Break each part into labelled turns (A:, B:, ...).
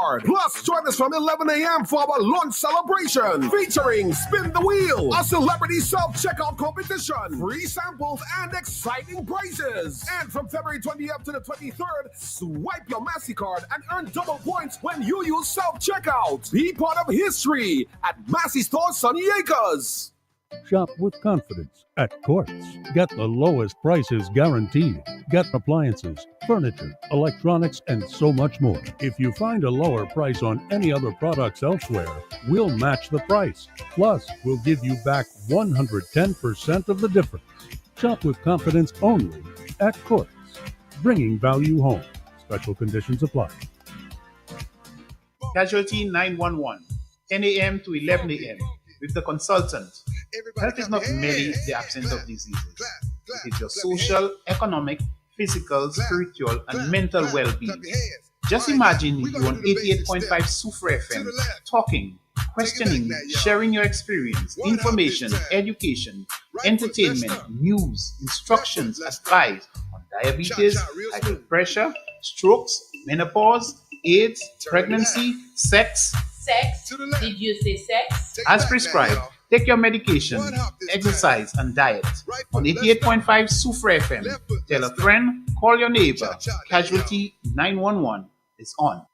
A: card. Plus, join us from 11 a.m. for our launch celebration featuring Spin the Wheel, a celebrity self-checkout competition, free samples, and exciting prizes. And from February 20th to the 23rd, swipe your MasseyCard and earn double points when you use self-checkout. Be part of history at Massey Store Sunny Acres.
B: Shop with confidence at Quartz. Get the lowest prices guaranteed. Get appliances, furniture, electronics, and so much more. If you find a lower price on any other products elsewhere, we'll match the price. Plus, we'll give you back 110% of the difference. Shop with confidence only at Quartz. Bringing value home. Special conditions apply.
C: Casualty 911, 10 a.m. to 11 a.m. with the consultant. Health is not merely the absence of diseases. It is your social, economic, physical, spiritual, and mental well-being. Just imagine you on 88.5 Sufre FM, talking, questioning, sharing your experience, information, education, entertainment, news, instructions, advice on diabetes, high blood pressure, strokes, menopause, AIDS, pregnancy, sex.
D: Sex? Did you say sex?
C: As prescribed, take your medication, exercise, and diet. On 88.5 Sufre FM, tell a friend, call your neighbor. Casualty 911 is on.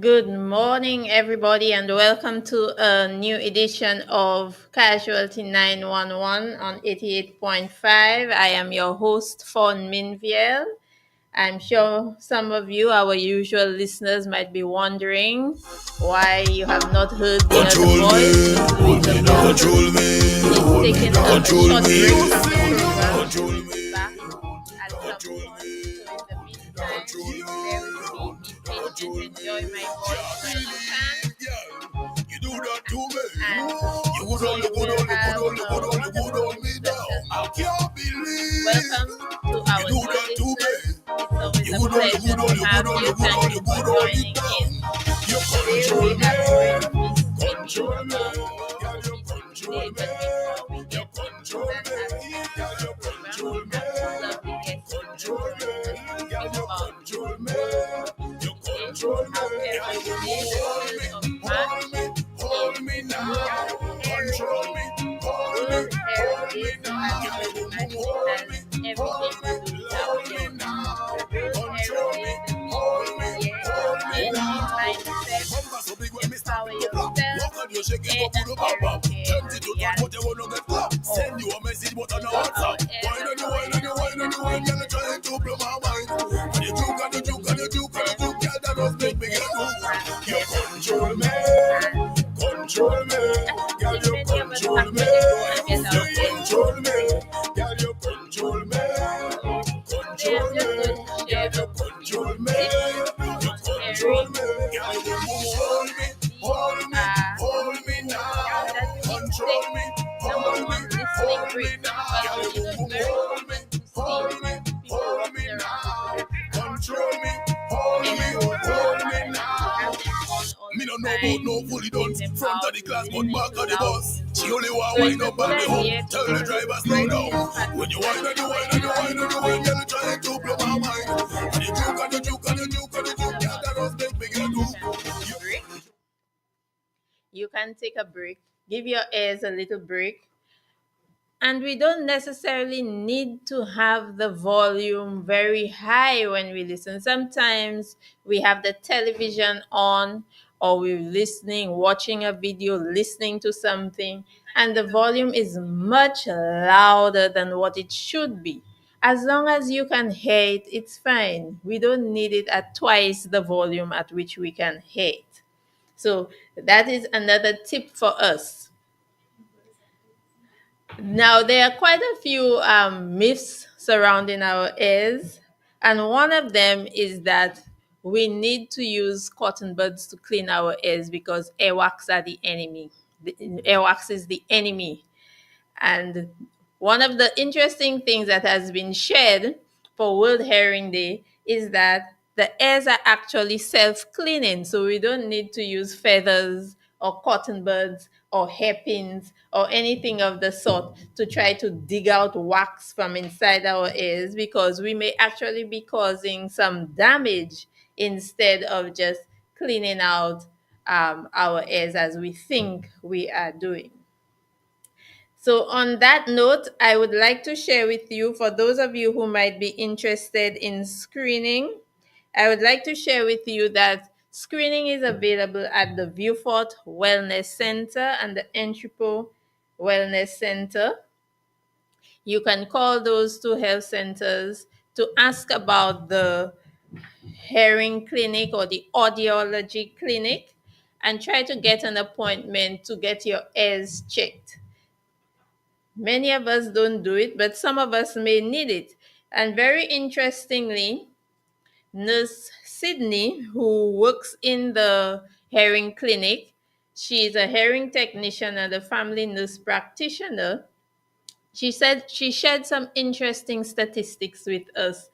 D: Good morning, everybody, and welcome to a new edition of Casualty 911 on 88.5. I am your host, Fauhn Minvielle. I'm sure some of you, our usual listeners, might be wondering why you have not heard the other voice.
E: Control me.
D: He's taking a short break from the program.
E: Control me.
D: Back at some point. So in the meantime, bear with me, be patient, enjoy my voice when you can.
E: You do that to me.
D: And
E: You would
D: so
E: only
D: you will have a
E: hold
D: wonderful
E: me down. I can't believe
D: welcome to our
E: you do
D: new
E: that to me.
D: listeners. It's always a pleasure to have you. Thank you for joining in.
E: You
D: Today
E: control
D: we
E: me.
D: have going to be speaking
E: Control me.
D: about
E: Girl, you control
D: today,
E: me.
D: but before we
E: You
D: get
E: control
D: to that
E: me. Girl, you control me.
D: lovely guest
E: Control me. Girl, you
D: about
E: control me. You control me.
D: however
E: Girl,
D: today
E: you
D: the
E: hold
D: first
E: me.
D: of March
E: Hold me now. Control me. Hold me.
D: World
E: Hold me
D: Heritage
E: now.
D: and
E: Girl,
D: I think
E: you hold
D: that's
E: me.
D: everything
E: Hold me.
D: to do with our
E: Hold me
D: health.
E: now.
D: World
E: Control me.
D: Heritage
E: Hold me.
D: means
E: Hold me
D: changing
E: now.
D: mindset,
E: Bumper so big when me stop
D: empower
E: to clap.
D: yourself,
E: Walk on your shake it, go
D: and
E: to the pop up.
D: caring
E: Tempted to talk, but you wanna get clapped. Send you a message, but on the WhatsApp. Wine and you wine and you wine and you wine, girl, you trying to blow my mind. And you juke and you juke and you juke and you juke, girl, that does make me get hooked. You control me, control me, girl, you control me. You control me, girl, you control me. Control me, girl, you control me. You control me, girl, you hold me, hold me, hold me now. Control me, hold me, hold me now. Girl, you hold me, hold me now. Control me, hold me now. Me no know about no fully done. Front of the class, but back of the bus. She only want wind up on the home. Tell the driver slow down. When you whine and you whine and you whine and you whine, girl, you trying to blow my mind. And you juke and you juke and you juke and you juke, girl, that does make me get hooked.
D: You can take a break, give your ears a little break. And we don't necessarily need to have the volume very high when we listen. Sometimes we have the television on, or we're listening, watching a video, listening to something, and the volume is much louder than what it should be. As long as you can hear it, it's fine. We don't need it at twice the volume at which we can hear it. So that is another tip for us. Now, there are quite a few myths surrounding our ears, and one of them is that we need to use cotton buds to clean our ears because earwax are the enemy. Earwax is the enemy. And one of the interesting things that has been shared for World Hearing Day is that the ears are actually self-cleaning, so we don't need to use feathers or cotton buds or hairpins or anything of the sort to try to dig out wax from inside our ears, because we may actually be causing some damage instead of just cleaning out our ears as we think we are doing. So, on that note, I would like to share with you, for those of you who might be interested in screening, I would like to share with you that screening is available at the Viewfort Wellness Center and the Entrepot Wellness Center. You can call those two health centers to ask about the hearing clinic or the audiology clinic and try to get an appointment to get your ears checked. Many of us don't do it, but some of us may need it. And very interestingly, Nurse Sydney, who works in the hearing clinic, she is a hearing technician and a family nurse practitioner. She said she shared some interesting statistics with us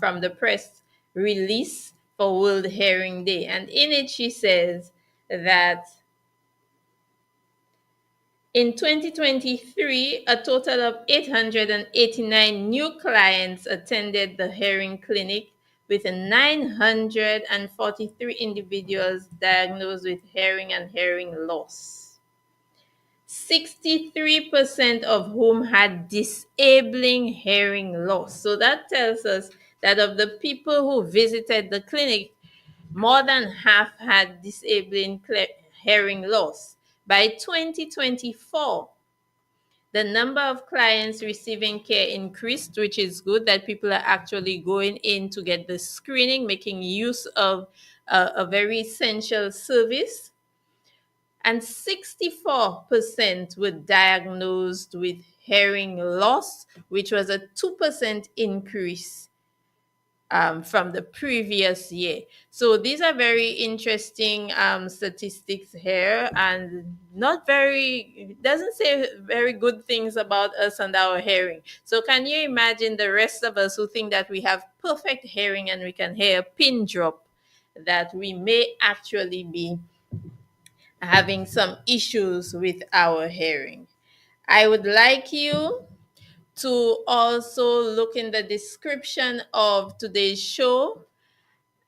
D: from the press release for World Hearing Day. And in it, she says that in 2023, a total of 889 new clients attended the hearing clinic, with 943 individuals diagnosed with hearing and hearing loss. 63% of whom had disabling hearing loss. So that tells us that of the people who visited the clinic, more than half had disabling hearing loss. By 2024, the number of clients receiving care increased, which is good that people are actually going in to get the screening, making use of a very essential service. And 64% were diagnosed with hearing loss, which was a 2% increase from the previous year. So these are very interesting statistics here, and doesn't say very good things about us and our hearing. So can you imagine the rest of us who think that we have perfect hearing and we can hear a pin drop, that we may actually be having some issues with our hearing? I would like you to also look in the description of today's show,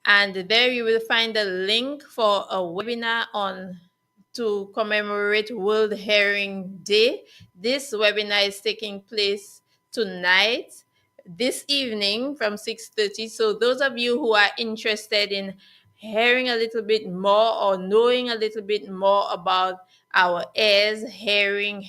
D: and there you will find a link for a webinar on to commemorate World Hearing Day. This webinar is taking place tonight, this evening from 6:30. So those of you who are interested in hearing a little bit more or knowing a little bit more about our ears, hearing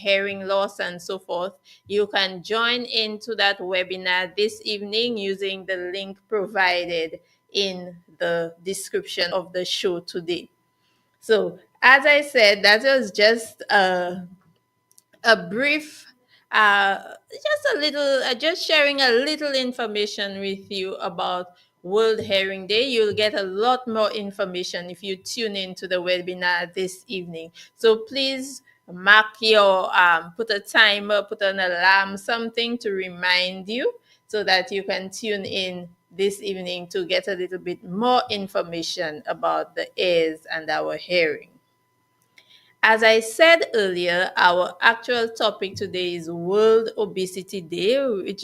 D: loss, and so forth, you can join into that webinar this evening using the link provided in the description of the show today. So, as I said, that was just a brief, just sharing a little information with you about World Hearing Day. You'll get a lot more information if you tune into the webinar this evening. So please mark your, put a timer, put an alarm, something to remind you so that you can tune in this evening to get a little bit more information about the ears and our hearing. As I said earlier, our actual topic today is World Obesity Day, which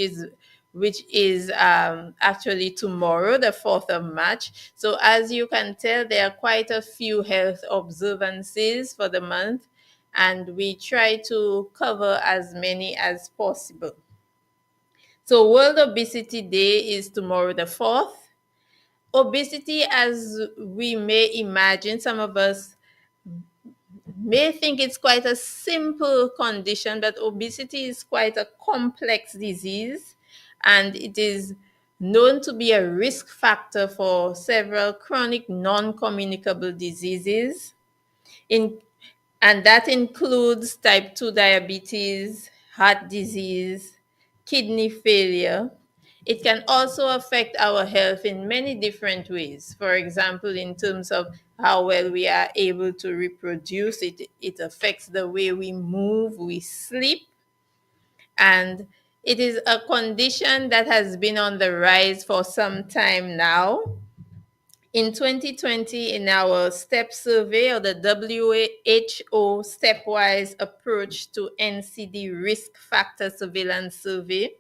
D: is actually tomorrow, the 4th of March. So as you can tell, there are quite a few health observances for the month, and we try to cover as many as possible. So World Obesity Day is tomorrow, the 4th. Obesity, as we may imagine, some of us may think it's quite a simple condition, but obesity is quite a complex disease, and it is known to be a risk factor for several chronic non-communicable diseases, and that includes type 2 diabetes, heart disease, kidney failure. It can also affect our health in many different ways. For example, in terms of how well we are able to reproduce, it affects the way we move, we sleep, and it is a condition that has been on the rise for some time now. In 2020, in our STEP survey, or the WHO stepwise approach to NCD risk factor surveillance survey,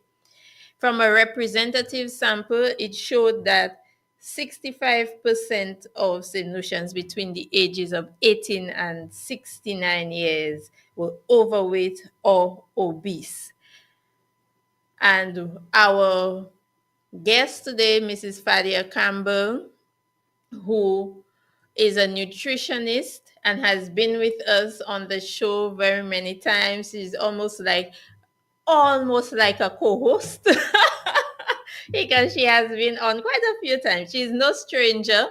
D: from a representative sample, it showed that 65% of St. Lucians between the ages of 18 and 69 years were overweight or obese. And our guest today, Mrs. Fadia Campbell, who is a nutritionist and has been with us on the show very many times. She's almost like a co-host because she has been on quite a few times. She's no stranger.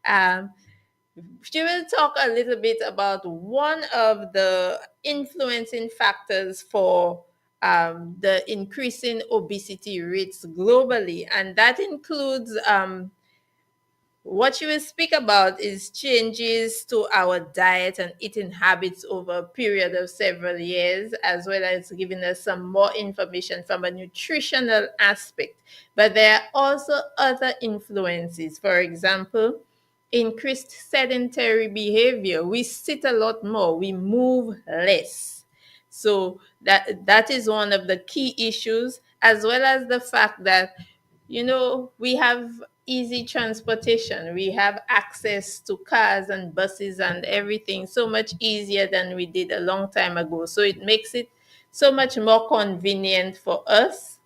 D: Um, she will talk a little bit about one of the influencing factors for the increasing obesity rates globally, and that includes what you will speak about is changes to our diet and eating habits over a period of several years, as well as giving us some more information from a nutritional aspect. But there are also other influences. For example, increased sedentary behavior. We sit a lot more, we move less. So that is one of the key issues, as well as the fact that we have easy transportation. We have access to cars and buses and everything so much easier than we did a long time ago. So it makes it so much more convenient for us.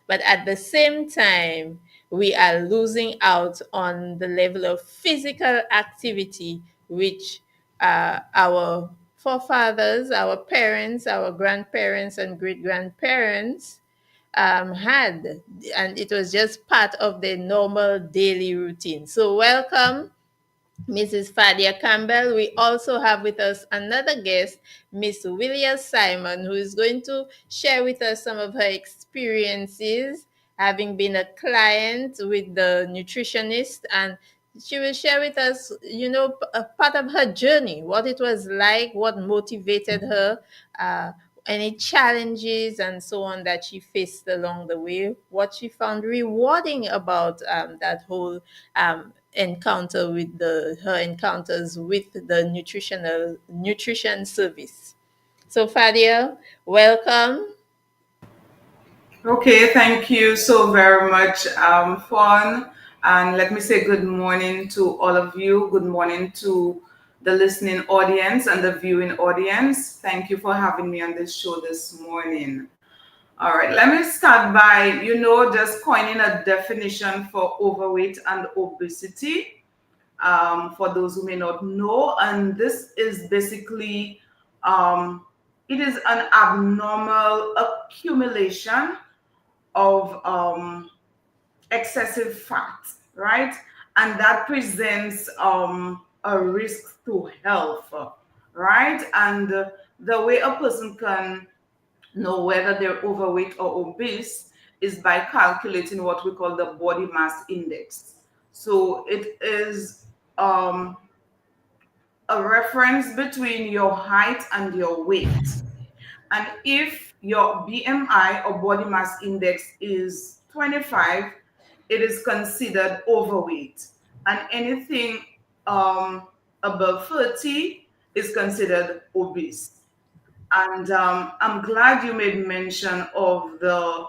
D: But at the same time, we are losing out on the level of physical activity which our forefathers, our parents, our grandparents, and great grandparents had, and it was just part of their normal daily routine. So, welcome, Mrs. Fadia Campbell. We also have with us another guest, Miss Willia Simon, who is going to share with us some of her experiences having been a client with the nutritionist, and she will share with us, a part of her journey, what it was like, what motivated her, any challenges and so on that she faced along the way, what she found rewarding about that whole encounter with her encounters with the nutrition service. So Fadia, welcome.
F: Okay, thank you so very much, Fauhn. And let me say good morning to all of you. Good morning to the listening audience and the viewing audience. Thank you for having me on this show this morning. All right, let me start by, just coining a definition for overweight and obesity, for those who may not know. And this is basically, it is an abnormal accumulation of excessive fat, right? And that presents a risk to health, right? And the way a person can know whether they're overweight or obese is by calculating what we call the body mass index. So it is a reference between your height and your weight. And if your BMI or body mass index is 25, it is considered overweight. And anything above 30 is considered obese. And I'm glad you made mention of the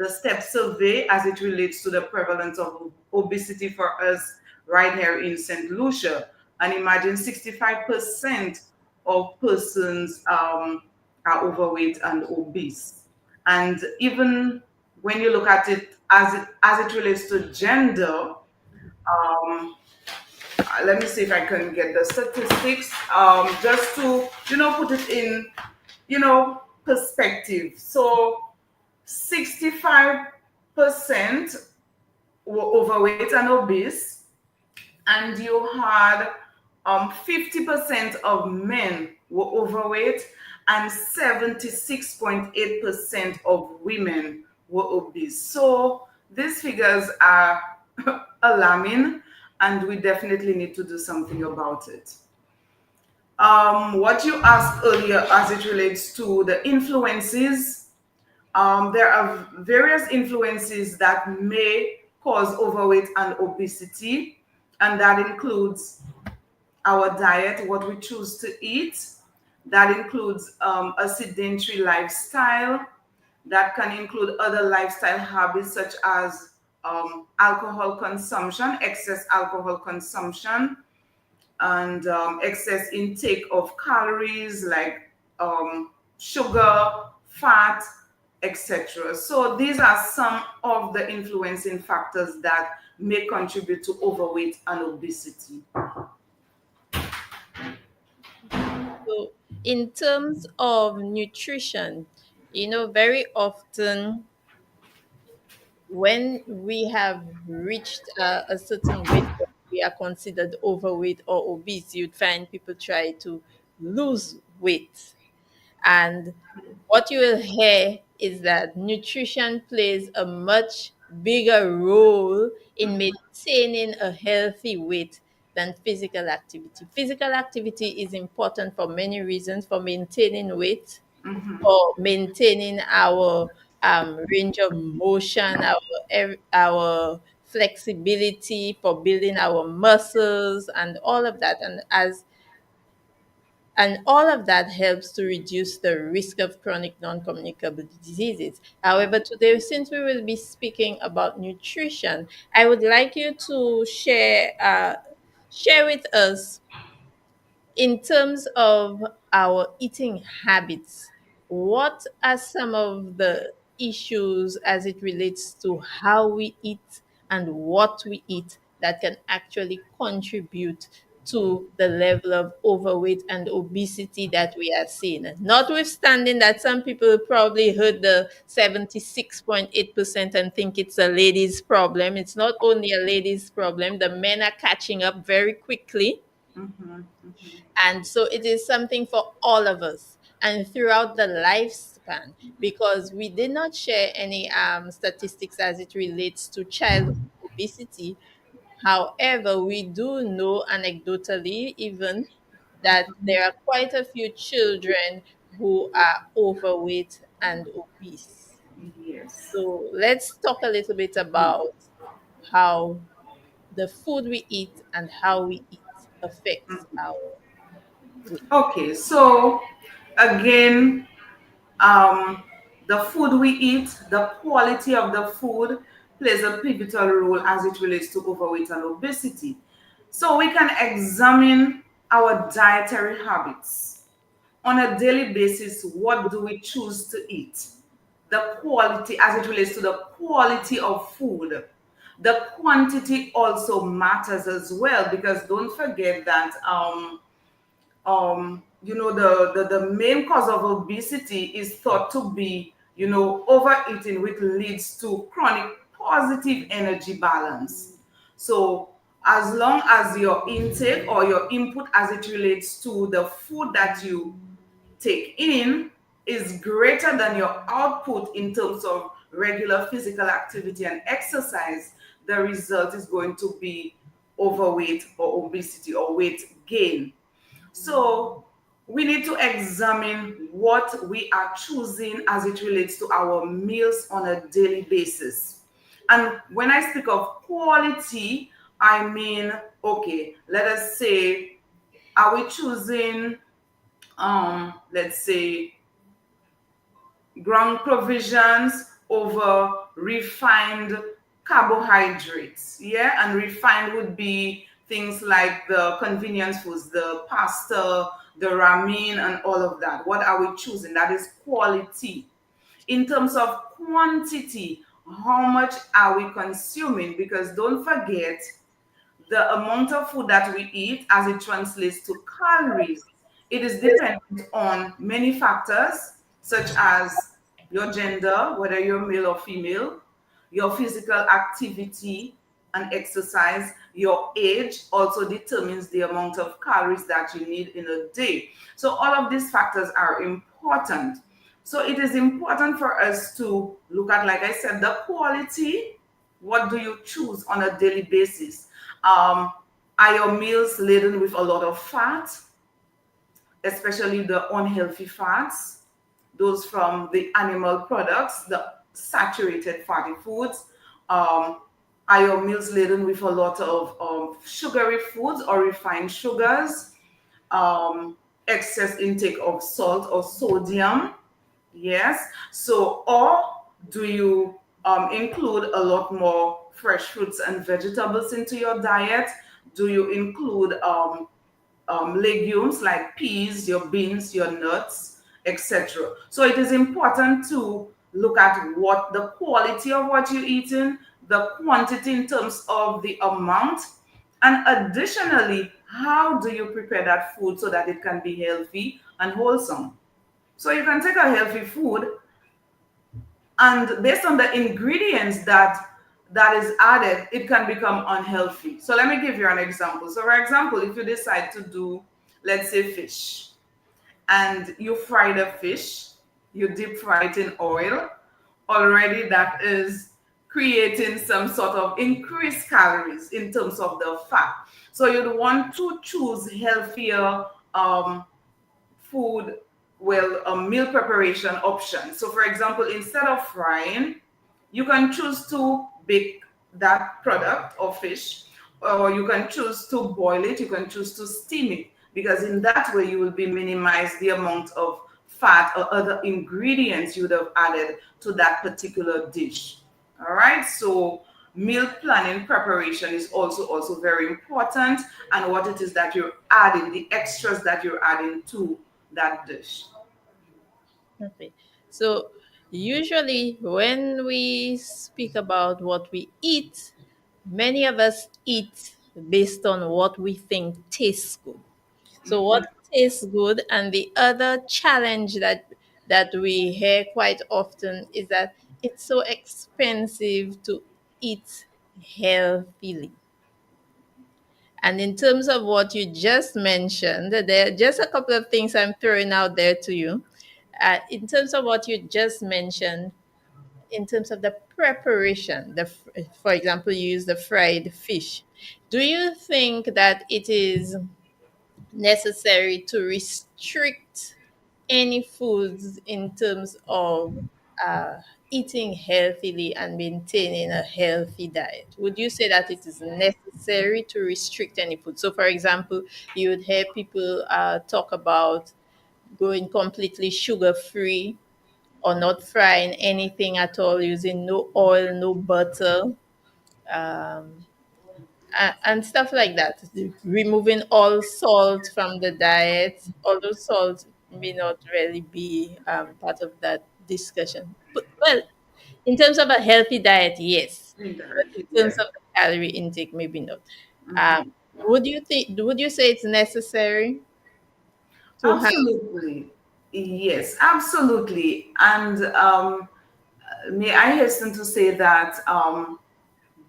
F: STEP survey as it relates to the prevalence of obesity for us right here in St. Lucia. And imagine 65% of persons are overweight and obese. And even when you look at it as it relates to gender, let me see if I can get the statistics, just to put it in perspective. So 65% were overweight and obese, and you had 50% of men were overweight and 76.8% of women were obese. So these figures are alarming, and we definitely need to do something about it. What you asked earlier as it relates to the influences, there are various influences that may cause overweight and obesity. And that includes our diet, what we choose to eat. That includes a sedentary lifestyle. That can include other lifestyle habits such as alcohol consumption, excess alcohol consumption, and excess intake of calories like sugar, fat, etc. So these are some of the influencing factors that may contribute to overweight and obesity.
D: So, in terms of nutrition, very often when we have reached a certain weight, we are considered overweight or obese, you'd find people try to lose weight. And what you will hear is that nutrition plays a much bigger role in maintaining a healthy weight than physical activity. Physical activity is important for many reasons, for maintaining weight, for maintaining our range of motion, our flexibility, for building our muscles, and all of that. And all of that helps to reduce the risk of chronic non-communicable diseases. However, today, since we will be speaking about nutrition, I would like you to share with us, in terms of our eating habits, what are some of the issues as it relates to how we eat and what we eat that can actually contribute to the level of overweight and obesity that we are seeing? Notwithstanding that some people probably heard the 76.8% and think it's a ladies' problem. It's not only a ladies' problem, the men are catching up very quickly, and so it is something for all of us and throughout the lifespan, because we did not share any statistics as it relates to child obesity. However, we do know anecdotally even that there are quite a few children who are overweight and obese.
F: Yes.
D: So let's talk a little bit about how the food we eat and how we eat affects our weight.
F: Okay, so again, um, the food we eat, the quality of the food plays a pivotal role as it relates to overweight and obesity. So we can examine our dietary habits. On a daily basis, what do we choose to eat? The quality, as it relates to the quality of food. The quantity also matters as well, because don't forget that the main cause of obesity is thought to be, overeating, which leads to chronic positive energy balance. So as long as your intake or your input as it relates to the food that you take in is greater than your output in terms of regular physical activity and exercise, the result is going to be overweight or obesity or weight gain. So we need to examine what we are choosing as it relates to our meals on a daily basis. And when I speak of quality, I mean, okay, let us say, are we choosing, let's say, ground provisions over refined carbohydrates? Yeah, and refined would be things like the convenience foods, the pasta, the ramen, and all of that. What are we choosing? That is quality. In terms of quantity, how much are we consuming? Because don't forget, the amount of food that we eat as it translates to calories, it is dependent on many factors, such as your gender, whether you're male or female, your physical activity and exercise, your age also determines the amount of calories that you need in a day. So all of these factors are important. So it is important for us to look at, like I said, the quality. What do you choose on a daily basis? Are your meals laden with a lot of fat, especially the unhealthy fats, those from the animal products, the saturated fatty foods? Are your meals laden with a lot of sugary foods or refined sugars? Excess intake of salt or sodium? Yes. So, or do you include a lot more fresh fruits and vegetables into your diet? Do you include legumes like peas, your beans, your nuts, etc.? So it is important to look at what the quality of what you're eating, the quantity in terms of the amount, and additionally, how do you prepare that food so that it can be healthy and wholesome? So you can take a healthy food and based on the ingredients that is added, it can become unhealthy. So let me give you an example. So for example, if you decide to do, let's say, fish, and you fry the fish, you deep fry it in oil, already that is creating some sort of increased calories in terms of the fat. So you'd want to choose healthier food, well, a meal preparation option. So for example, instead of frying, you can choose to bake that product or fish, or you can choose to boil it, you can choose to steam it, because in that way you will be minimize the amount of fat or other ingredients you would have added to that particular dish. All right, so meal planning preparation is also very important, and what it is that you're adding, the extras that you're adding to that dish.
D: Okay. So usually when we speak about what we eat, many of us eat based on what we think tastes good. So what tastes good, and the other challenge that we hear quite often is that it's so expensive to eat healthily. And in terms of what you just mentioned, there are just a couple of things I'm throwing out there to you. In terms of what you just mentioned, in terms of the preparation, for example, you use the fried fish. Do you think that it is necessary to restrict any foods in terms of uh, eating healthily and maintaining a healthy diet? Would you say that it is necessary to restrict any food? So, for example, you would hear people talk about going completely sugar free or not frying anything at all, using no oil, no butter. Um, and stuff like that. Removing all salt from the diet, although salt may not really be part of that discussion. But, well, in terms of a healthy diet, yes, but in
F: Indirectly,
D: terms
F: yeah.
D: of the calorie intake, maybe not. Um, would you think? Would you say it's necessary to have?
F: Absolutely. Yes, absolutely. And may I hasten to say that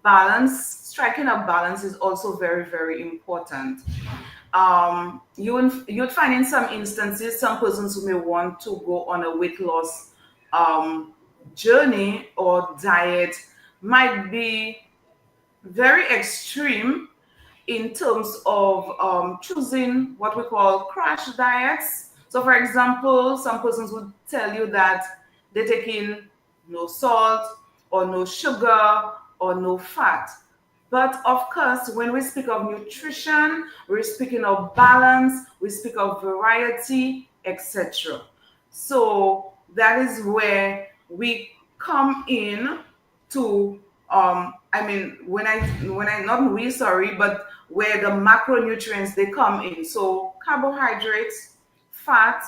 F: balance, striking a balance is also very important. You'd find in some instances, some persons who may want to go on a weight loss um, journey or diet might be very extreme in terms of choosing what we call crash diets. So, for example, some persons would tell you that they take in no salt or no sugar or no fat. But of course, when we speak of nutrition, we're speaking of balance, we speak of variety, etc. So that is where we come in to I mean when I not we sorry, but where the macronutrients they come in. So carbohydrates, fat,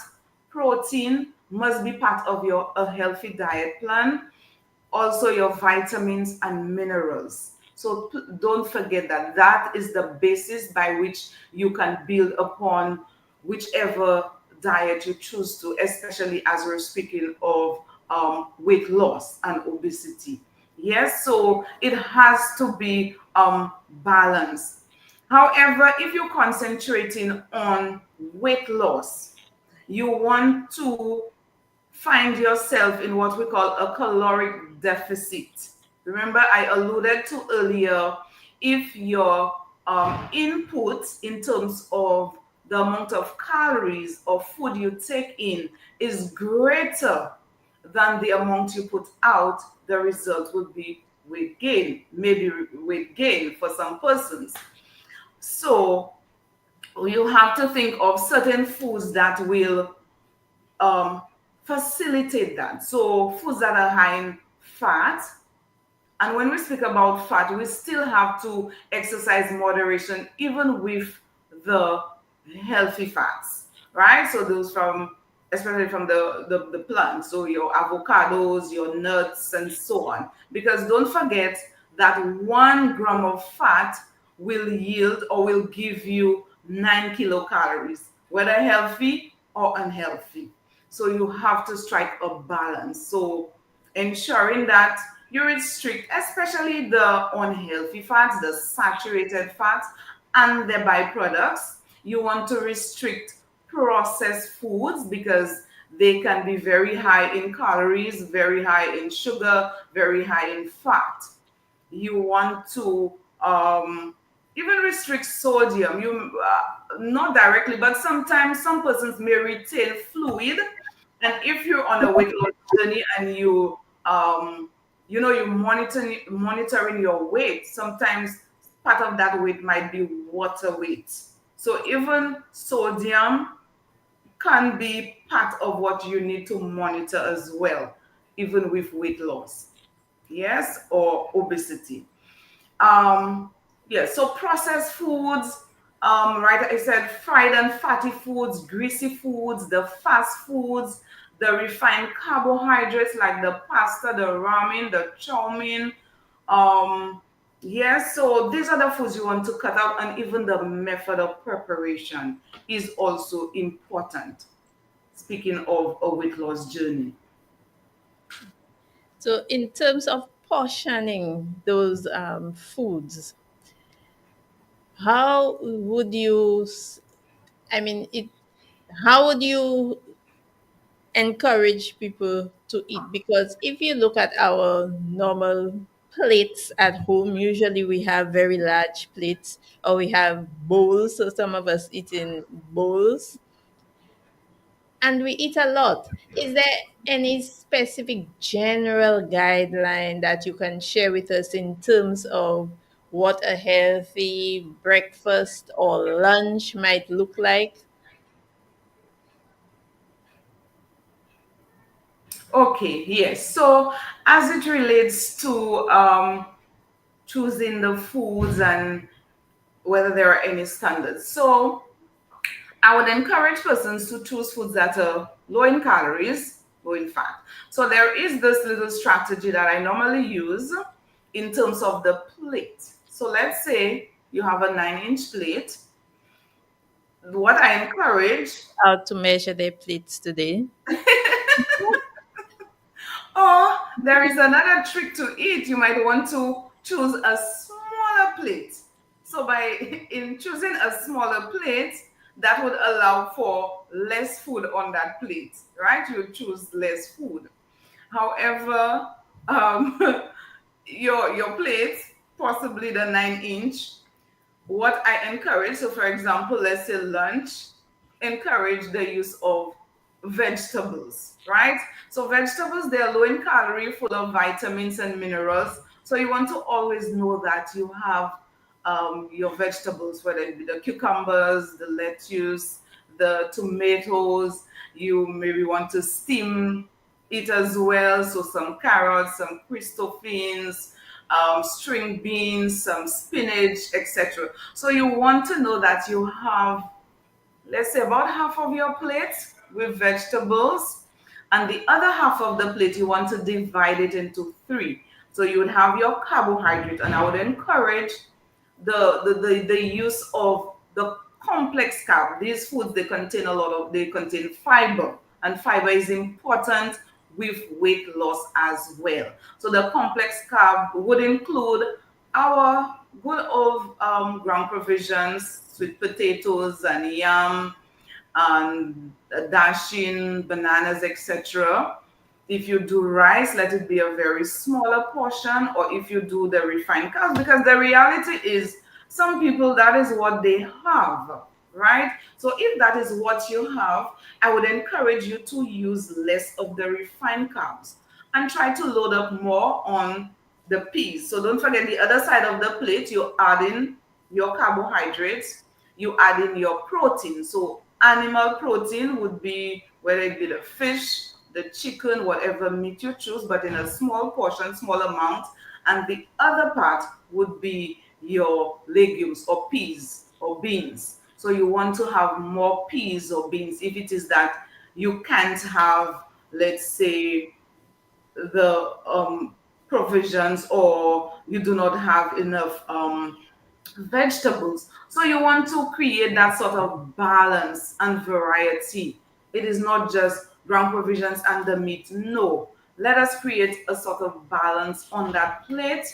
F: protein must be part of your a healthy diet plan, also your vitamins and minerals. So don't forget that that is the basis by which you can build upon whichever diet you choose to, especially as we're speaking of weight loss and obesity. Yes, so it has to be balanced. However, if you're concentrating on weight loss, you want to find yourself in what we call a caloric deficit. Remember, I alluded to earlier, if your input in terms of the amount of calories or food you take in is greater than the amount you put out, the result would be weight gain, maybe weight gain for some persons. So you have to think of certain foods that will um, facilitate that. So foods that are high in fat, and when we speak about fat, we still have to exercise moderation even with the healthy fats, right? So those from, especially from the plants, so your avocados, your nuts, and so on. Because don't forget that 1 gram of fat will yield or will give you 9 kilocalories, whether healthy or unhealthy. So you have to strike a balance. So ensuring that you restrict, especially the unhealthy fats, the saturated fats, and the byproducts. You want to restrict processed foods because they can be very high in calories, very high in sugar, very high in fat. You want to even restrict sodium. You not directly, but sometimes some persons may retain fluid, and if you're on a weight loss journey and you're monitoring your weight, sometimes part of that weight might be water weight. So even sodium can be part of what you need to monitor as well, even with weight loss, yes, or obesity. Um, yeah, so processed foods, right? I said fried and fatty foods, greasy foods, the fast foods, the refined carbohydrates like the pasta, the ramen, the chow mein. Yeah, so these are the foods you want to cut out, and even the method of preparation is also important. Speaking of a weight loss journey.
D: So, in terms of portioning those foods, how would you, I mean, how would you encourage people to eat? Because if you look at our normal plates at home, usually we have very large plates or we have bowls. So, some of us eat in bowls and we eat a lot. Is there any specific general guideline that you can share with us in terms of what a healthy breakfast or lunch might look like?
F: Okay, yes. So as it relates to choosing the foods and whether there are any standards. So I would encourage persons to choose foods that are low in calories, low in fat. So there is this little strategy that I normally use in terms of the plate. So let's say you have a 9-inch plate. What I encourage,
D: How to measure their plates today?
F: or there is another trick to it. You might want to choose a smaller plate. So by in choosing a smaller plate, that would allow for less food on that plate, right? You choose less food. However, um, your plate, possibly the 9-inch, what I encourage, so for example, let's say lunch, encourage the use of vegetables, right? So vegetables, they're low in calorie, full of vitamins and minerals. So you want to always know that you have your vegetables, whether it be the cucumbers, the lettuce, the tomatoes. You maybe want to steam it as well. So some carrots, some Christophines, string beans, some spinach, etc. So you want to know that you have, let's say, about half of your plate with vegetables, and the other half of the plate you want to divide it into three. So you would have your carbohydrate, and I would encourage the use of the complex carb. These foods, they contain fiber, and fiber is important with weight loss as well. So the complex carb would include our good old ground provisions, sweet potatoes and yam, and dashing, bananas, etc. If you do rice, let it be a very smaller portion, or if you do the refined carbs, because the reality is some people, that is what they have, right? So if that is what you have, I would encourage you to use less of the refined carbs and try to load up more on the peas. So don't forget the other side of the plate, you add in your carbohydrates, you add in your protein. So animal protein would be whether it be the fish, the chicken, whatever meat you choose, but in a small portion, small amount. And the other part would be your legumes or peas or beans. So you want to have more peas or beans if it is that you can't have, let's say, the provisions, or you do not have enough vegetables. So you want to create that sort of balance and variety. It is not just ground provisions and the meat. No, let us create a sort of balance on that plate,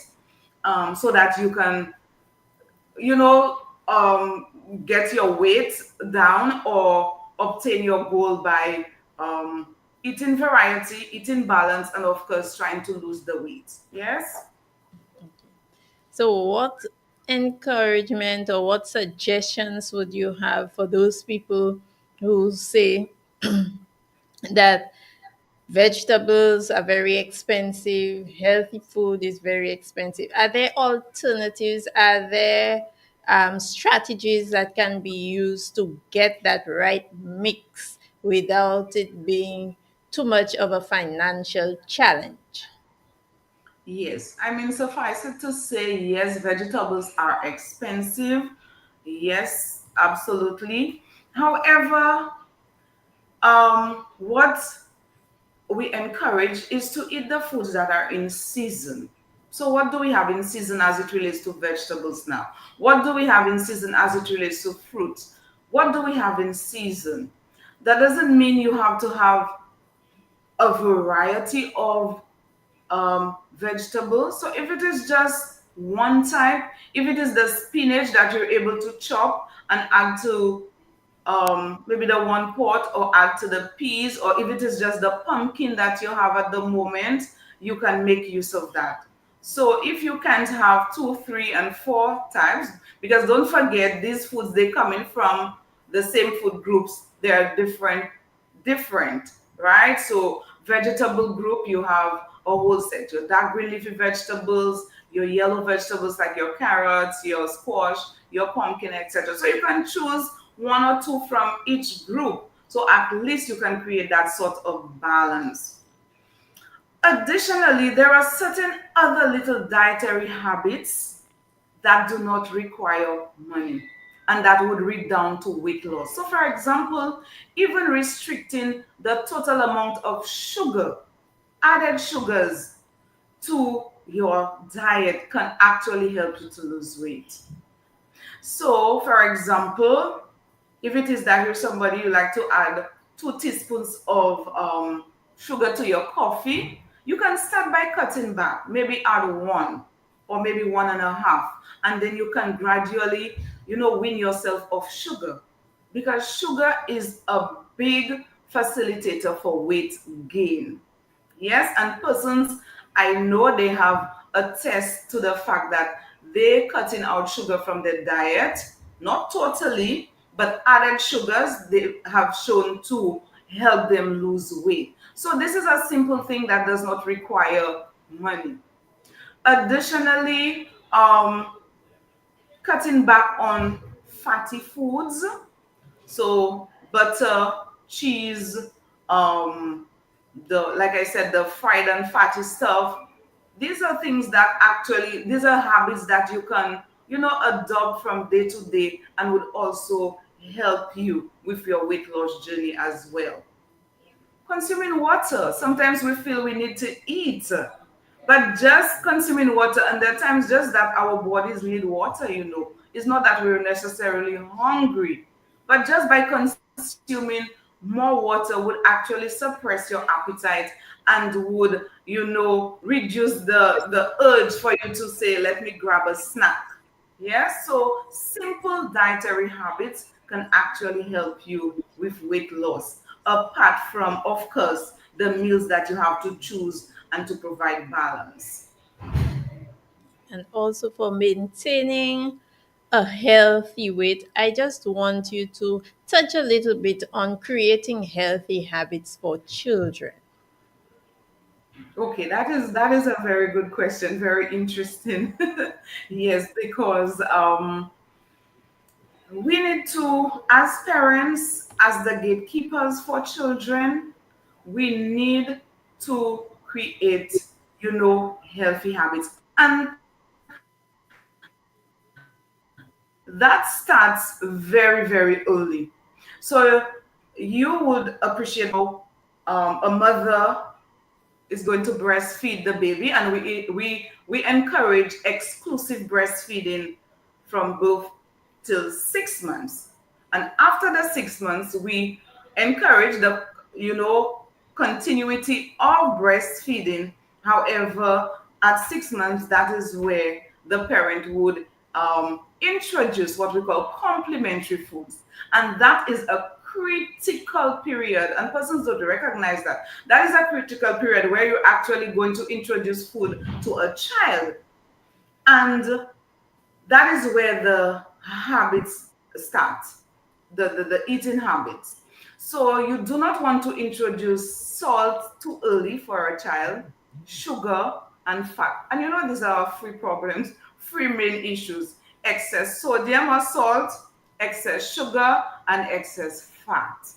F: so that you can, you know, get your weight down or obtain your goal by eating variety, eating balance, and of course, trying to lose the weight. Yes?
D: So, what encouragement or what suggestions would you have for those people who say that vegetables are very expensive, healthy food is very expensive? Are there alternatives? Are there strategies that can be used to get that right mix without it being too much of a financial challenge?
F: Yes. I mean, suffice it to say, yes, vegetables are expensive. Yes, absolutely. However, what we encourage is to eat the foods that are in season. So, what do we have in season as it relates to vegetables now? What do we have in season as it relates to fruits? What do we have in season? That doesn't mean you have to have a variety of vegetables. So, if it is just one type, if it is the spinach that you're able to chop and add to maybe the one pot, or add to the peas, or if it is just the pumpkin that you have at the moment, you can make use of that. So if you can't have two, three, and four types, because don't forget these foods, they come in from the same food groups, they are different, right? So vegetable group, you have a whole set, your dark green leafy vegetables, your yellow vegetables like your carrots, your squash, your pumpkin, etc. So you can choose one or two from each group. So at least you can create that sort of balance. Additionally, there are certain other little dietary habits that do not require money and that would lead down to weight loss. So, for example, even restricting the total amount of sugar, added sugars to your diet can actually help you to lose weight. So, for example, if it is that you're somebody you like to add 2 teaspoons of sugar to your coffee, you can start by cutting back. Maybe add one or maybe one and a half. And then you can gradually, wean yourself off sugar. Because sugar is a big facilitator for weight gain. Yes, and persons I know they have attest to the fact that they cutting out sugar from their diet, not totally, but added sugars they have shown to help them lose weight. So this is a simple thing that does not require money. Additionally, cutting back on fatty foods, so butter, cheese, the like I said, the fried and fatty stuff. These are things that actually, these are habits that you can, adopt from day to day and would also help you with your weight loss journey as well. Consuming water. Sometimes we feel we need to eat, but just consuming water, and there are times just that our bodies need water, It's not that we're necessarily hungry, but just by consuming more water would actually suppress your appetite and would, reduce the urge for you to say, let me grab a snack. Yes, so simple dietary habits can actually help you with weight loss, apart from, of course, the meals that you have to choose and to provide balance.
D: And also for maintaining a healthy weight, I just want you to touch a little bit on creating healthy habits for children.
F: Okay, that is a very good question. Very interesting. Yes, because we need to, as parents, as the gatekeepers for children, we need to create, healthy habits. And that starts very, very early. So you would appreciate how a mother is going to breastfeed the baby, and we encourage exclusive breastfeeding from birth till 6 months. And after the 6 months, we encourage the continuity of breastfeeding. However, at 6 months, that is where the parent would introduce what we call complementary foods, and that is a critical period, and persons don't recognize that that is a critical period where you're actually going to introduce food to a child. And that is where the habits start, the eating habits. So you do not want to introduce salt too early for a child, sugar and fat. And these are our three problems, three main issues: excess sodium or salt, excess sugar, and excess fat.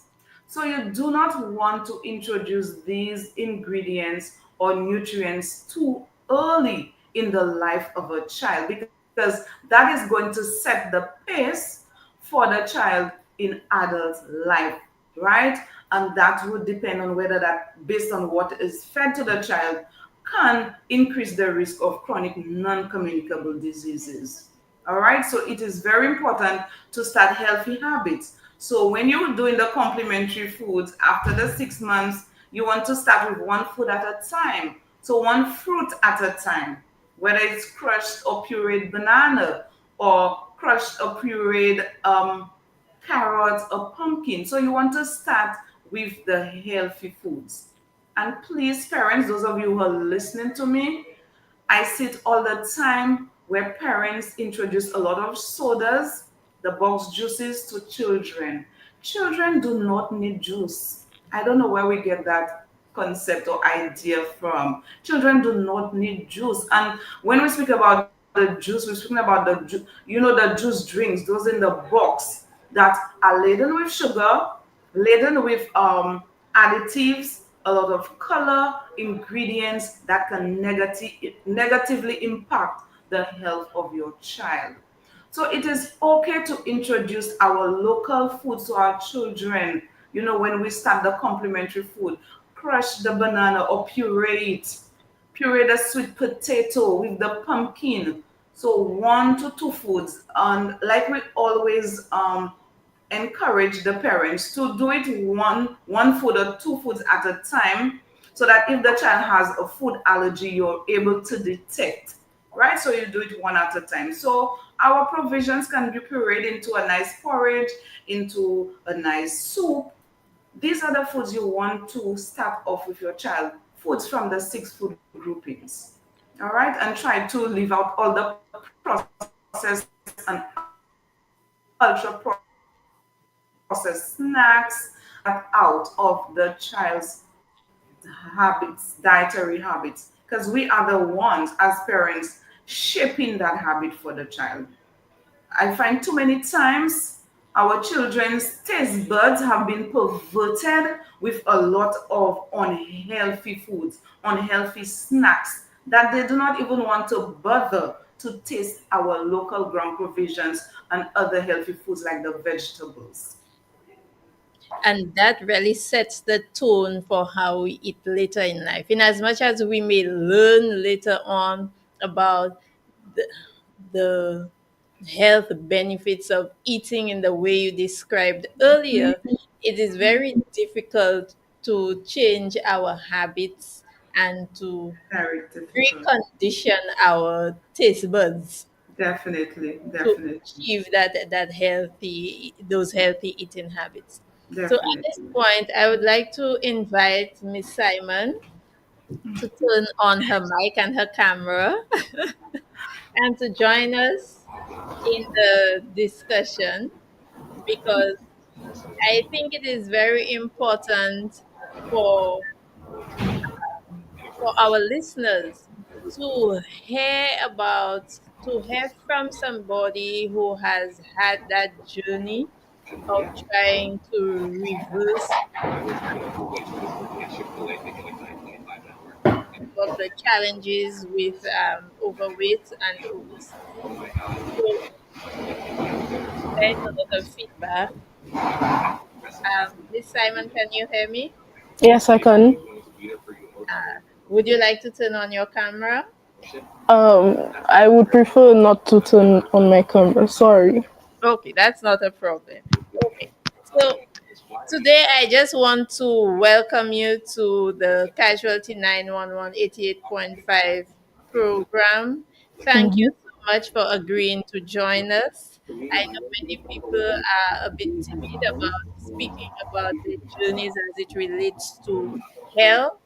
F: So you do not want to introduce these ingredients or nutrients too early in the life of a child, because that is going to set the pace for the child in adult life, right? And that would depend on whether that, based on what is fed to the child, can increase the risk of chronic non-communicable diseases. All right, so it is very important to start healthy habits. So when you're doing the complementary foods after the 6 months, you want to start with one food at a time. So one fruit at a time, whether it's crushed or pureed banana, or crushed or pureed carrots or pumpkin. So you want to start with the healthy foods. And please, parents, those of you who are listening to me, I see it all the time where parents introduce a lot of sodas, the box juices, to children. Children do not need juice. I don't know where we get that concept or idea from. Children do not need juice. And when we speak about the juice, we're speaking about the juice drinks, those in the box that are laden with sugar, laden with additives, a lot of color, ingredients that can negatively impact the health of your child. So it is okay to introduce our local foods to our children. When we start the complementary food, crush the banana or puree the sweet potato with the pumpkin. So one to two foods, and like we always encourage the parents to do it one food or two foods at a time, so that if the child has a food allergy, you're able to detect, right? So you do it one at a time. So our provisions can be pureed into a nice porridge, into a nice soup. These are the foods you want to start off with your child, foods from the six food groupings. All right, and try to leave out all the processed and ultra processed snacks, out of the child's habits, dietary habits, because we are the ones as parents shaping that habit for the child. I find too many times our children's taste buds have been perverted with a lot of unhealthy foods, unhealthy snacks, that they do not even want to bother to taste our local ground provisions and other healthy foods like the vegetables.
D: And that really sets the tone for how we eat later in life. In as much as we may learn later on about the, the health benefits of eating in the way you described earlier, it is very difficult to change our habits and to
F: Very difficult.
D: recondition our taste buds
F: Definitely,
D: to
F: definitely,
D: achieve that healthy those healthy eating habits. So at this
F: definitely.
D: point, I would like to invite Miss Simon to turn on her mic and her camera and to join us in the discussion, because I think it is very important for for our listeners to hear about, to hear from somebody who has had that journey of trying to reverse of the challenges with overweight and obesity. So there's a lot of feedback. Miss Simon, can you hear me?
G: Yes, I can.
D: Would you like to turn on your camera?
G: I would prefer not to turn on my camera. Sorry.
D: Okay, that's not a problem. Okay, so today I just want to welcome you to the Casualty 911 88.5 program. Thank you so much for agreeing to join us. I know many people are a bit timid about speaking about their journeys as it relates to health.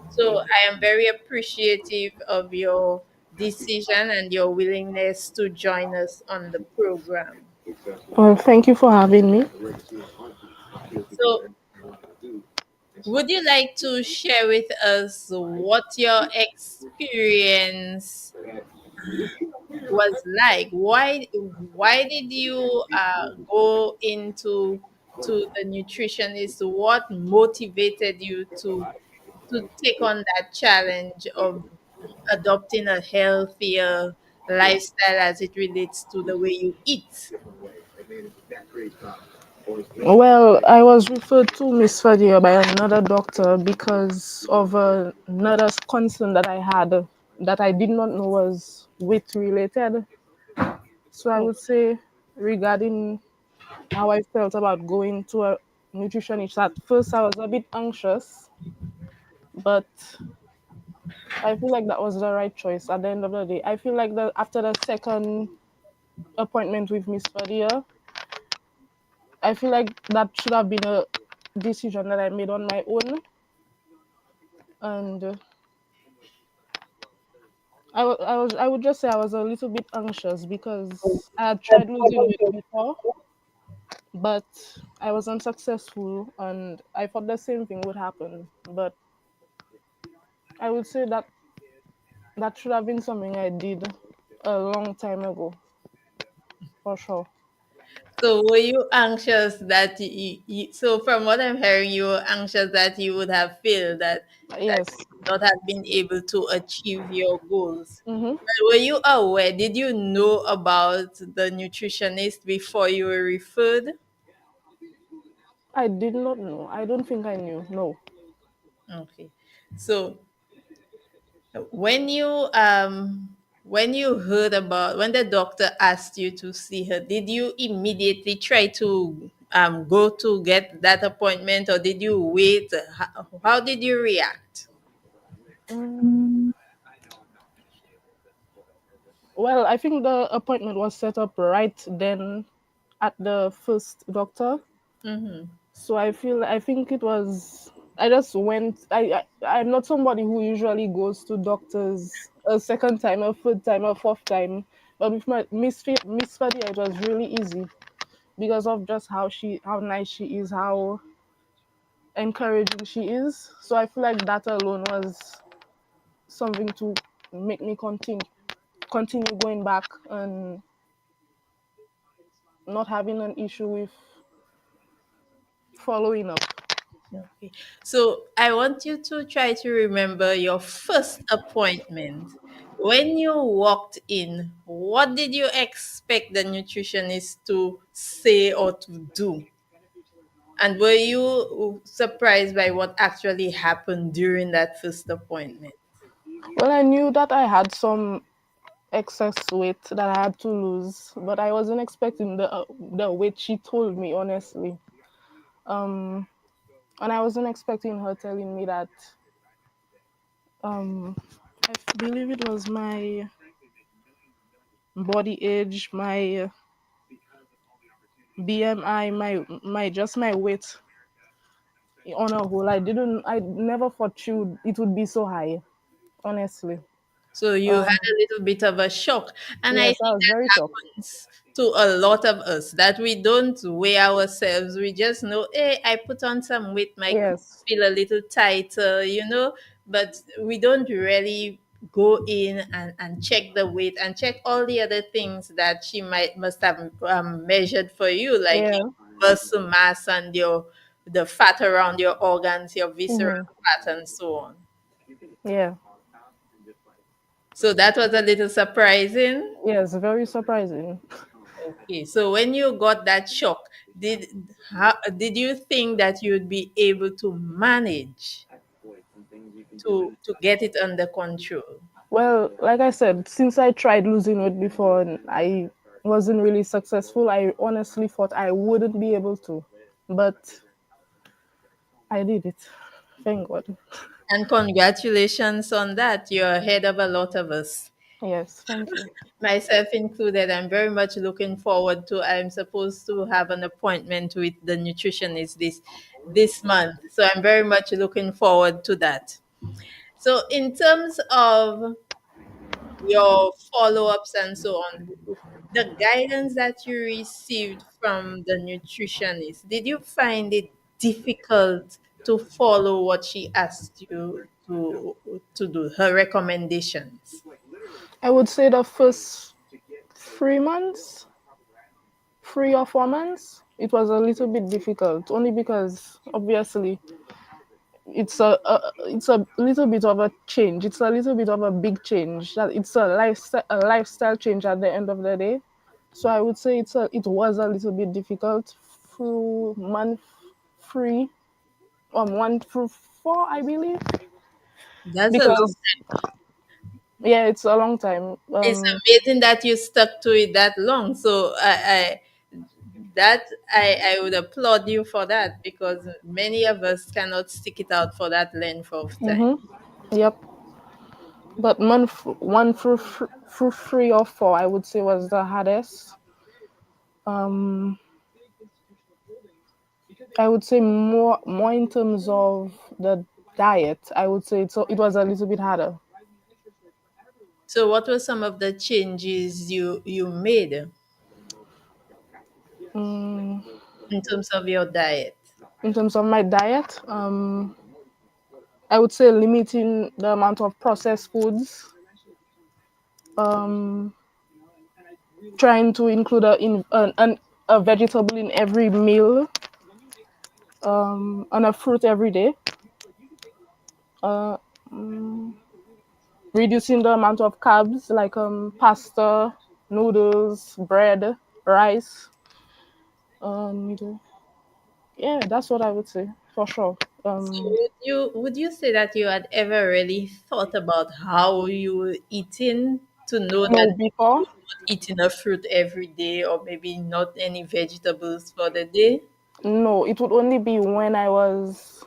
D: So I am very appreciative of your decision and your willingness to join us on the program.
G: Well, thank you for having me.
D: So, would you like to share with us what your experience was like? Why did you go into to the nutritionist? What motivated you to take on that challenge of adopting a healthier lifestyle as it relates to the way you eat?
G: Well, I was referred to Miss Fadia by another doctor because of another concern that I had that I did not know was weight related. So I
D: Oh,
G: would say regarding how I felt about going to a nutritionist, at first I was a bit anxious, but I feel like that was the right choice at the end of the day. I feel like that after the second appointment with Miss Fadia, I feel like that should have been a decision that I made on my own. And I would just say I was a little bit anxious because I had tried losing weight before, but I was unsuccessful, and I thought the same thing would happen. But I would say that that should have been something I did a long time ago, for sure.
D: so were you anxious that so from what I'm hearing, you were anxious that you would have failed, that
G: Yes.
D: you would not have been able to achieve your goals.
G: Mm-hmm.
D: But were you aware? Did you know about the nutritionist before you were referred?
G: I did not know. I don't think I knew. No.
D: Okay. So when you heard about, when the doctor asked you to see her, did you immediately try to go to get that appointment, or did you wait? How did you react?
G: Mm, well, I think the appointment was set up right then at the first doctor.
D: Mm-hmm.
G: So I think it was I just went I'm not somebody who usually goes to doctors a second time, a third time, a fourth time. But with my Miss Fadia, it was really easy because of just how nice she is, how encouraging she is. So I feel like that alone was something to make me continue going back and not having an issue with following up.
D: Okay. So I want you to try to remember your first appointment. When you walked in, what did you expect the nutritionist to say or to do? And were you surprised by what actually happened during that first appointment?
G: Well, I knew that I had some excess weight that I had to lose, but I wasn't expecting the weight she told me, honestly. Um, and I wasn't expecting her telling me that. Um, believe it was my body age, my BMI, my just my weight on a whole. I never thought it would be so high, honestly.
D: So you had
G: Um,
D: a little bit of a shock. And I
G: yes, I
D: think
G: was
D: that
G: very shocked.
D: happens to a lot of us, that we don't weigh ourselves. We just know, hey, I put on some weight, my clothes
G: Yes.
D: feel a little tighter, but we don't really go in and check the weight and check all the other things that she must have measured for you, like
G: Yeah.
D: your muscle mass and your the fat around your organs, your visceral
G: Mm-hmm.
D: fat, and so on.
G: Yeah.
D: So that was a little surprising.
G: Yes, very surprising.
D: Okay, so when you got that shock, did you think that you'd be able to manage to get it under control?
G: Well, like I said, since I tried losing weight before and I wasn't really successful, I honestly thought I wouldn't be able to. But I did it. Thank God.
D: And congratulations on that. You're ahead of a lot of us,
G: Yes, thank you.
D: myself included. I'm very much looking forward to. I'm supposed to have an appointment with the nutritionist this month, so I'm very much looking forward to that. So, in terms of your follow-ups and so on, the guidance that you received from the nutritionist, did you find it difficult to follow what she asked you to do, her recommendations?
G: I would say the first 3 months, 3 or 4 months, it was a little bit difficult, only because obviously it's a little bit of a change. It's a little bit of a big change. That it's a lifestyle change at the end of the day. So I would say it was a little bit difficult through month 3, 1 through 4, I believe,
D: That's a long
G: because
D: time.
G: yeah, it's a long time.
D: It's amazing that you stuck to it that long. So I would applaud you for that, because many of us cannot stick it out for that length of time.
G: Mm-hmm. Yep. But month 1 through 3 or 4, I would say, was the hardest. Um, I would say more in terms of the diet. I would say it was a little bit harder.
D: So what were some of the changes you made
G: Mm,
D: in terms of your diet?
G: in terms of my diet, I would say limiting the amount of processed foods. Um, trying to include a vegetable in every meal. And a fruit every day. Uh, mm, reducing the amount of carbs like pasta, noodles, bread, rice. Um, yeah, that's what I would say for sure.
D: So would you say that you had ever really thought about how you were eating to know that
G: No, before,
D: you were not eating a fruit every day, or maybe not any vegetables for the day?
G: no, it would only be when I was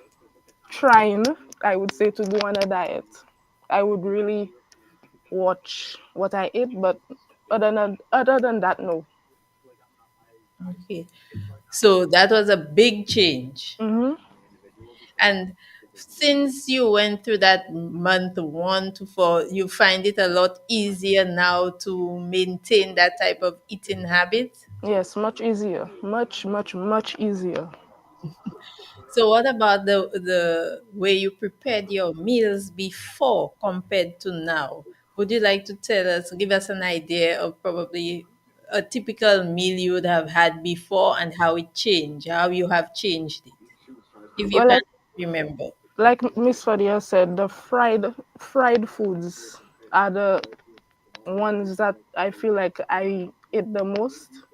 G: trying, I would say, to go on a diet. I would really watch what I ate, but other than that, no.
D: Okay. So that was a big change.
G: Mm-hmm.
D: And since you went through that month 1 to 4, you find it a lot easier now to maintain that type of eating habit?
G: Yes, much easier, much, much, much easier.
D: So what about the way you prepared your meals before compared to now? Would you like to give us an idea of probably a typical meal you would have had before and how it changed, how you have changed it, if you
G: Well,
D: can
G: like
D: remember?
G: like Miss Fadia said, the fried foods are the ones that I feel like I eat the most.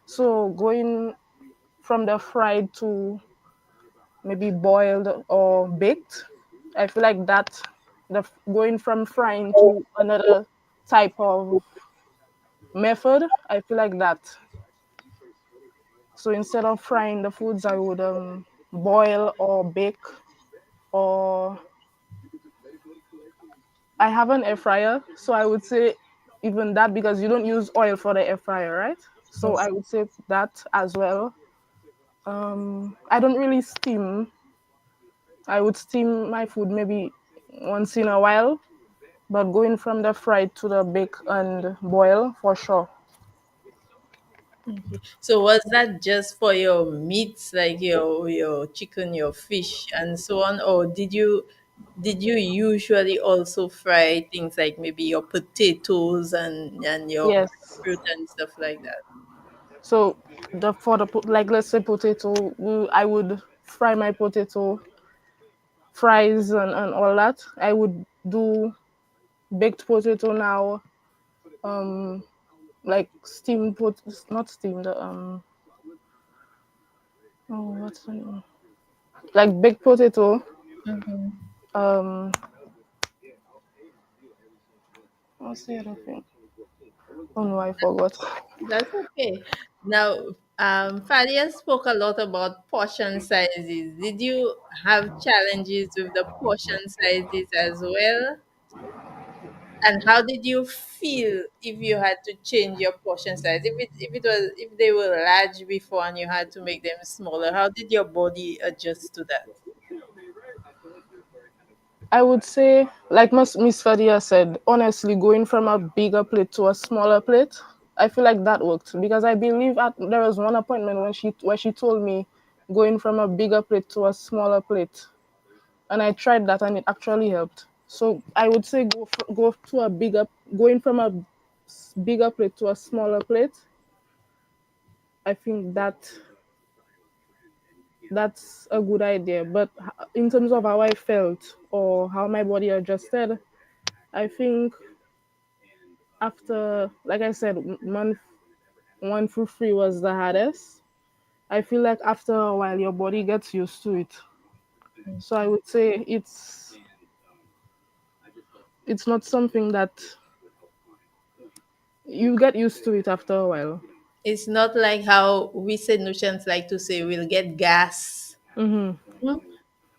G: So going from the fried to maybe boiled or baked, I feel like that going from frying to another type of method, I feel like that. So instead of frying the foods, I would boil or bake, or I have an air fryer, so I would say even that, because you don't use oil for the air fryer, right? So
D: Yes.
G: I would say that as well. I don't really steam. I would steam my food maybe once in a while, but going from the fried to the bake and boil for sure.
D: Okay. So was that just for your meats, like your chicken, your fish, and so on, or did you usually also fry things like maybe your potatoes and your
G: Yes.
D: fruit and stuff like that?
G: So like let's say potato, I would fry my potato, fries and all that. I would do baked potato now, um, like steamed not steamed, oh what's the name? Like baked potato,
D: Mm-hmm.
G: um, what's the other thing? Oh no, I forgot.
D: That's okay. Now, Fadia spoke a lot about portion sizes. Did you have challenges with the portion sizes as well? And how did you feel if you had to change your portion size? If they were large before and you had to make them smaller, how did your body adjust to that?
G: I would say, like Miss Fadia said, honestly, going from a bigger plate to a smaller plate, I feel like that worked because I believe there was one appointment when she told me going from a bigger plate to a smaller plate, and I tried that and it actually helped. So I would say go to a bigger, going from a bigger plate to a smaller plate. I think that's a good idea. But in terms of how I felt or how my body adjusted, I think after, like I said, month 1 through 3 was the hardest. I feel like after a while your body gets used to it. So I would say it's not something that you get used to it after a while.
D: It's not like how we say nutrients like to say we'll get gas
G: Mhm.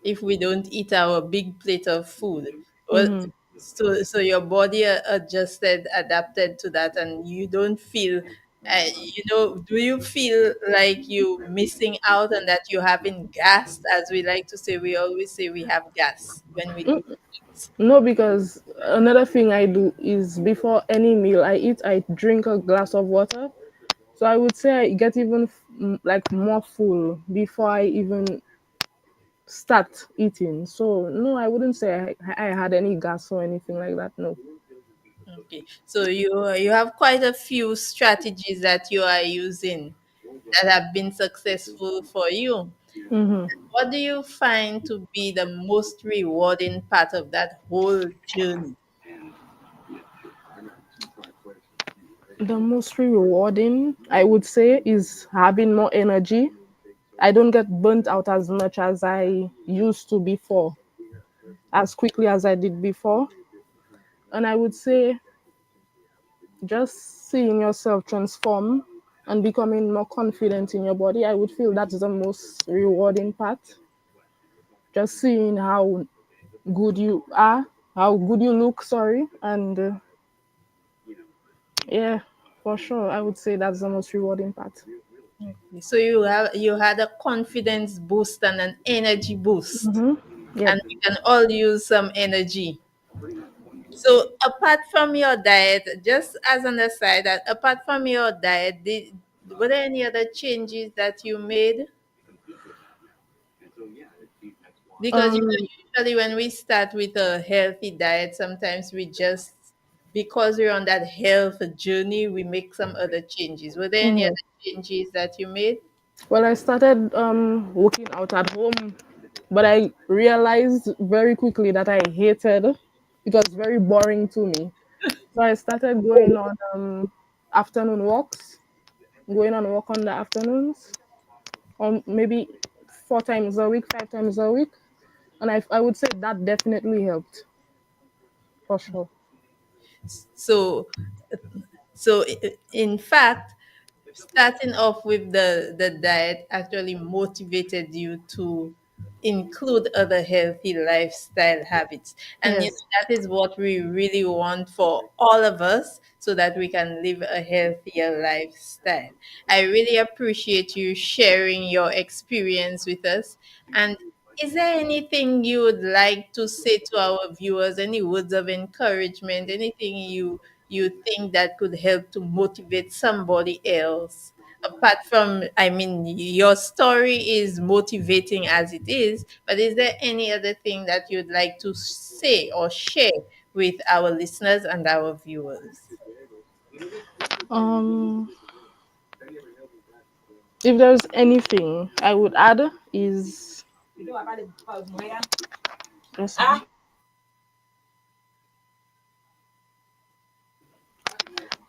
D: if we don't eat our big plate of food. Well,
G: Mhm.
D: so your body adjusted, adapted to that, and you don't feel, do you feel like you missing out and that you having gas? As we like to say, we always say we have gas when we don't eat.
G: No, because another thing I do is before any meal I eat, I drink a glass of water. So I would say I get even like more full before I even start eating. So no, I wouldn't say I had any gas or anything like that. No.
D: Okay, so you have quite a few strategies that you are using that have been successful for you.
G: Hmm.
D: What do you find to be the most rewarding part of that whole journey?
G: The most rewarding, I would say, is having more energy. I don't get burnt out as much as I used to before, as quickly as I did before. And I would say just seeing yourself transform and becoming more confident in your body, I would feel that's the most rewarding part. Just seeing how good you are, how good you look, sorry. And yeah, for sure, I would say that's the most rewarding part.
D: So you had a confidence boost and an energy boost,
G: Hmm. Yep.
D: and we can all use some energy. So apart from your diet, just as an aside, that apart from your diet, were there any other changes that you made? Because
G: Um,
D: usually when we start with a healthy diet, sometimes we just, because we're on that health journey, we make some other changes. Were there any
G: mhm.
D: other changes that you made?
G: Well, I started working out at home, but I realized very quickly that I hated it. It was very boring to me. So I started going on afternoon walks, going on walk on the afternoons, or maybe 4 times a week, 5 times a week. And I would say that definitely helped for sure.
D: So, in fact, starting off with the diet actually motivated you to include other healthy lifestyle habits, and
G: Yes.
D: that is what we really want for all of us so that we can live a healthier lifestyle. I really appreciate you sharing your experience with us. And is there anything you would like to say to our viewers, any words of encouragement, anything you think that could help to motivate somebody else apart from, I mean, your story is motivating as it is, but is there any other thing that you'd like to say or share with our listeners and our viewers?
G: Um, if there's anything I would add is just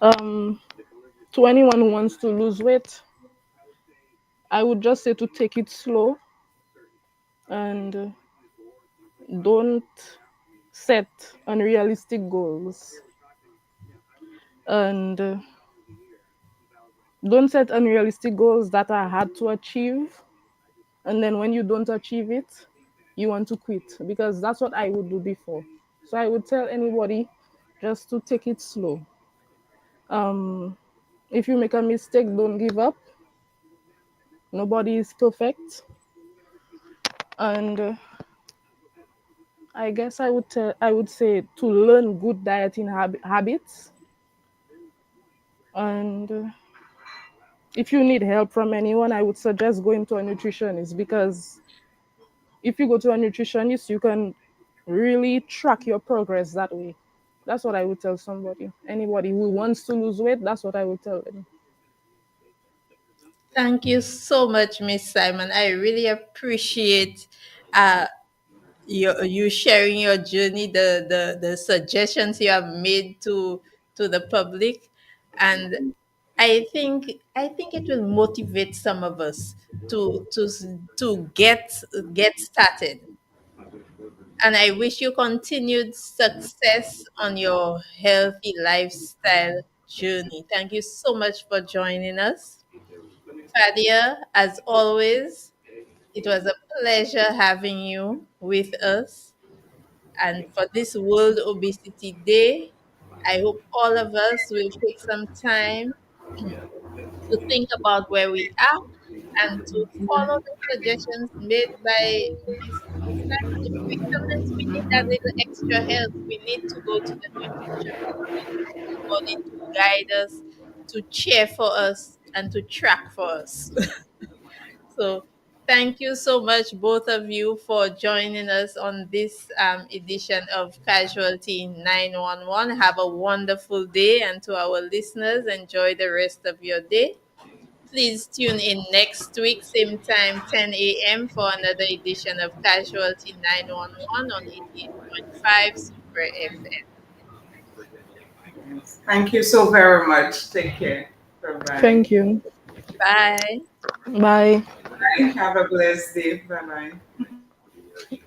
G: um to anyone who wants to lose weight, I would just say to take it slow and don't set unrealistic goals and don't set unrealistic goals that are hard to achieve, and then when you don't achieve it you want to quit, because that's what I would do before. So I would tell anybody just to take it slow. um if you make a mistake, don't give up. Nobody is perfect. And I guess I would say to learn good dieting habits. And if you need help from anyone, I would suggest going to a nutritionist, because if you go to a nutritionist, you can really track your progress that way. That's what I would tell somebody. Anybody who wants to lose weight, that's what I would tell them.
D: Thank you so much, Miss Simon. I really appreciate uh, you sharing your journey, the suggestions you have made to the public, and I think it will motivate some of us to get started. And I wish you continued success on your healthy lifestyle journey. Thank you so much for joining us. Fadia, as always, it was a pleasure having you with us. And for this World Obesity Day, I hope all of us will take some time to think about where we are and to follow the suggestions made by Miss Simon. If we need that little extra help, we need to go to the nutritionist. We need somebody to guide us, to cheer for us, and to track for us. So, thank you so much, both of you, for joining us on this edition of Casualty 911. Have a wonderful day, and to our listeners, enjoy the rest of your day. Please tune in next week, same time, 10 a.m., for another edition of Casualty 911 on 88.5 Super FM.
F: Thank you so very much. Take care. Bye bye.
G: Thank you.
D: Bye.
G: Bye.
F: Have a blessed day. Bye bye.